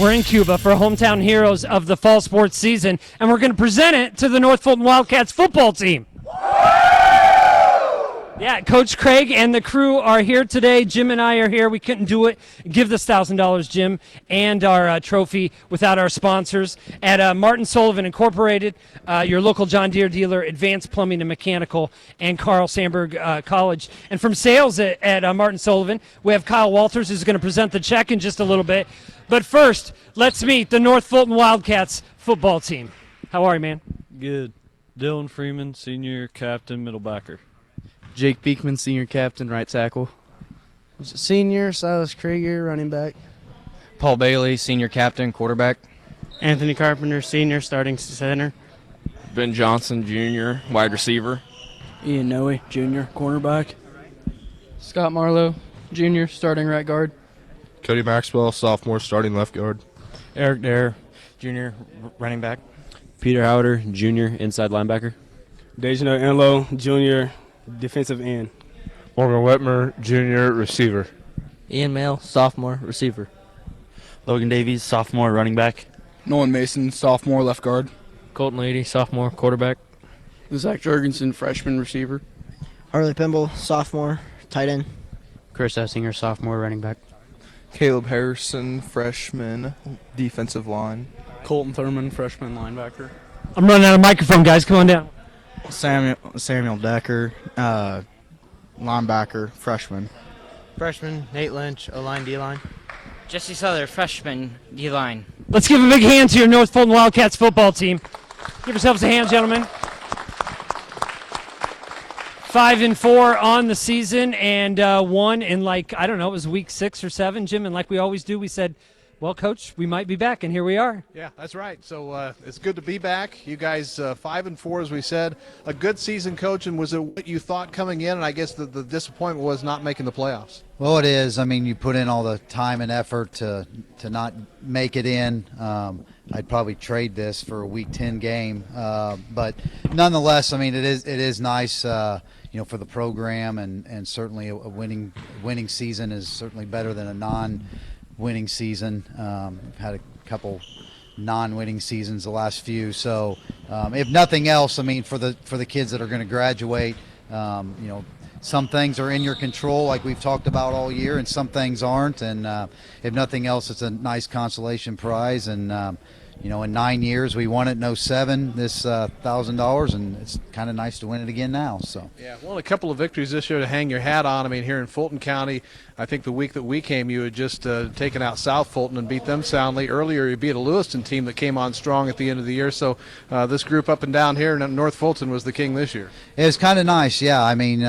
We're in Cuba for hometown heroes of the fall sports season, and we're going to present it to the North Fulton Wildcats football team. Yeah, Coach Craig and the crew are here today. Jim and I are here. We couldn't do it. Give this $1,000, Jim, and our trophy without our sponsors at Martin Sullivan Incorporated, your local John Deere dealer, Advanced Plumbing and Mechanical, and Carl Sandburg College. And from sales at Martin Sullivan, we have Kyle Walters, who's going to present the check in just a little bit. But first, let's meet the North Fulton Wildcats football team. How are you, man? Good. Dylan Freeman, senior captain, middle backer. Jake Beekman, senior captain, right tackle. Senior, Silas Krieger, running back. Paul Bailey, senior captain, quarterback. Anthony Carpenter, senior, starting center. Ben Johnson, junior, wide receiver. Ian Noe, junior, cornerback. Scott Marlowe, junior, starting right guard. Cody Maxwell, sophomore, starting left guard. Eric Dare, junior, running back. Peter Howder, junior, inside linebacker. Dejano Enlow, junior, defensive end. Morgan Wetmer, junior, receiver. Ian Mail, sophomore, receiver. Logan Davies, sophomore, running back. Nolan Mason, sophomore, left guard. Colton Lady, sophomore, quarterback. Zach Jorgensen, freshman, receiver. Harley Pimble, sophomore, tight end. Chris Essinger, sophomore, running back. Caleb Harrison, freshman, defensive line. Colton Thurman, freshman, linebacker. I'm running out of microphone, guys. Come on down. Samuel Decker, linebacker, freshman. Freshman, Nate Lynch, O-line, D-line. Jesse Souther, freshman, D-line. Let's give a big hand to your North Fulton Wildcats football team. Give yourselves a hand, gentlemen. 5-4 on the season, and one in it was week 6 or 7, Jim. And like we always do, we said, well, Coach, we might be back, and here we are. Yeah, that's right. So it's good to be back. You guys, 5-4, as we said, a good season, Coach. And was it what you thought coming in? And I guess the disappointment was not making the playoffs. Well, it is. I mean, you put in all the time and effort to not make it in. I'd probably trade this for a Week 10 game, but nonetheless, I mean, it is nice, for the program, and certainly a winning season is certainly better than a non-winning season. We've had a couple non-winning seasons the last few, so if nothing else, I mean, for the kids that are going to graduate, some things are in your control, like we've talked about all year, and some things aren't. And if nothing else, it's a nice consolation prize. And in 9 years, we won it in 07, this $1,000, and it's kind of nice to win it again now. So yeah, well, a couple of victories this year to hang your hat on. I mean, here in Fulton County, I think the week that we came, you had just taken out South Fulton and beat them soundly. Earlier, you beat a Lewiston team that came on strong at the end of the year. So this group up and down here in North Fulton was the king this year. It was kind of nice, yeah. I mean,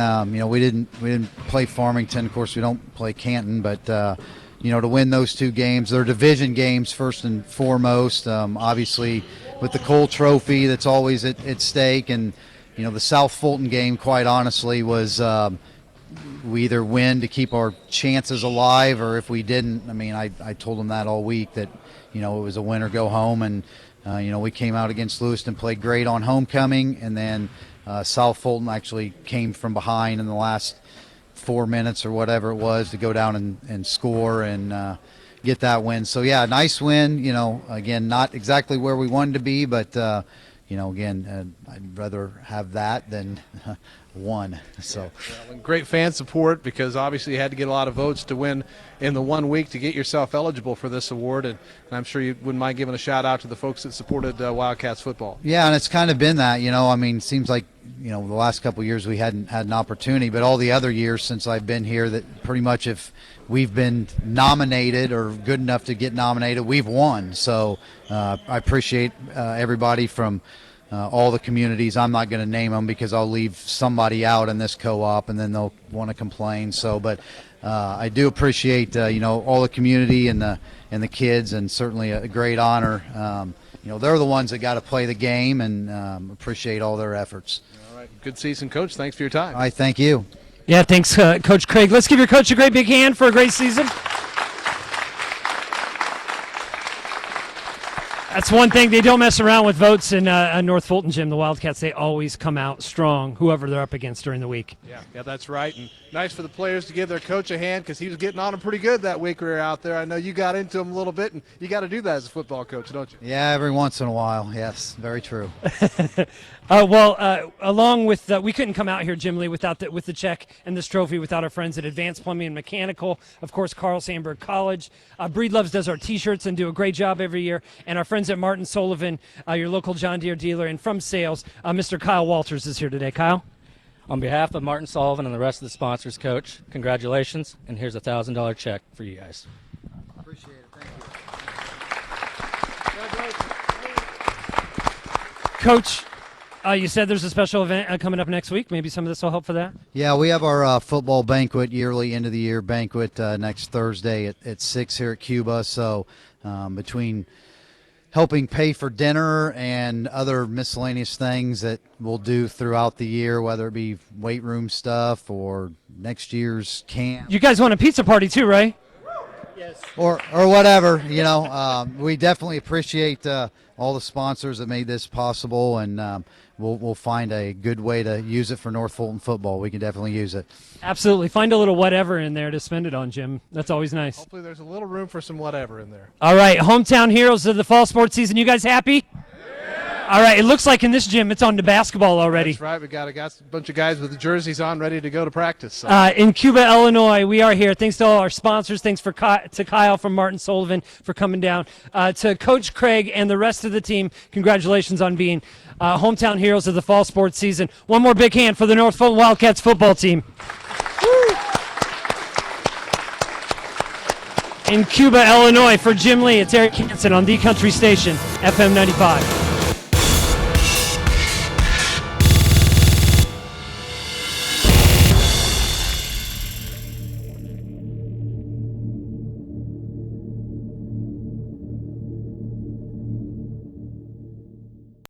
we didn't play Farmington. Of course, we don't play Canton, but to win those two games, they're division games first and foremost. Obviously, with the Cole Trophy, that's always at stake, and the South Fulton game, quite honestly, was. We either win to keep our chances alive, or if we didn't, I mean, I told them that all week that, it was a win or go home. And, we came out against Lewiston, played great on homecoming, and then South Fulton actually came from behind in the last 4 minutes or whatever it was to go down and score and get that win. So, yeah, nice win. Again, not exactly where we wanted to be, but, again, I'd rather have that than one. So and great fan support, because obviously you had to get a lot of votes to win in the 1 week to get yourself eligible for this award, and I'm sure you wouldn't mind giving a shout out to the folks that supported Wildcats football. Yeah, and it's kind of been that, I mean, it seems like the last couple of years we hadn't had an opportunity, but all the other years since I've been here, that pretty much if we've been nominated or good enough to get nominated, we've won. So I appreciate everybody from all the communities. I'm not going to name them because I'll leave somebody out in this co-op and then they'll want to complain. So, but I do appreciate all the community and the kids, and certainly a great honor. They're the ones that got to play the game, and appreciate all their efforts. All right, good season, Coach. Thanks for your time. All right, thank you. Yeah, thanks, Coach Craig. Let's give your coach a great big hand for a great season. That's one thing. They don't mess around with votes in North Fulton, Jim. The Wildcats, they always come out strong, whoever they're up against during the week. Yeah, that's right. And nice for the players to give their coach a hand because he was getting on them pretty good that week we were out there. I know you got into him a little bit, and you got to do that as a football coach, don't you? Yeah, every once in a while. Yes, very true. Along with we couldn't come out here, Jim Lee, with the check and this trophy without our friends at Advanced Plumbing and Mechanical. Of course, Carl Sandburg College. Breedloves does our T-shirts and do a great job every year. And our friends at Martin Sullivan, your local John Deere dealer, and from sales, Mr. Kyle Walters is here today. Kyle? On behalf of Martin Sullivan and the rest of the sponsors, Coach, congratulations, and here's a $1,000 check for you guys. Appreciate it. Thank you. Coach, you said there's a special event coming up next week. Maybe some of this will help for that? Yeah, we have our football banquet, yearly end-of-the-year banquet next Thursday at 6 here at Cuba. So between helping pay for dinner and other miscellaneous things that we'll do throughout the year, whether it be weight room stuff or next year's camp. You guys want a pizza party too, right? Yes. Or whatever, we definitely appreciate all the sponsors that made this possible, and we'll find a good way to use it for North Fulton football. We can definitely use it. Absolutely. Find a little whatever in there to spend it on, Jim. That's always nice. Hopefully there's a little room for some whatever in there. All right, hometown heroes of the fall sports season. You guys happy? All right, it looks like in this gym it's on to basketball already. That's right. We got a bunch of guys with the jerseys on ready to go to practice. So. In Cuba, Illinois, we are here. Thanks to all our sponsors. Thanks to Kyle from Martin Sullivan for coming down. To Coach Craig and the rest of the team, congratulations on being hometown heroes of the fall sports season. One more big hand for the North Fulton Wildcats football team. In Cuba, Illinois, for Jim Lee, it's Eric Hansen on The Country Station, FM 95.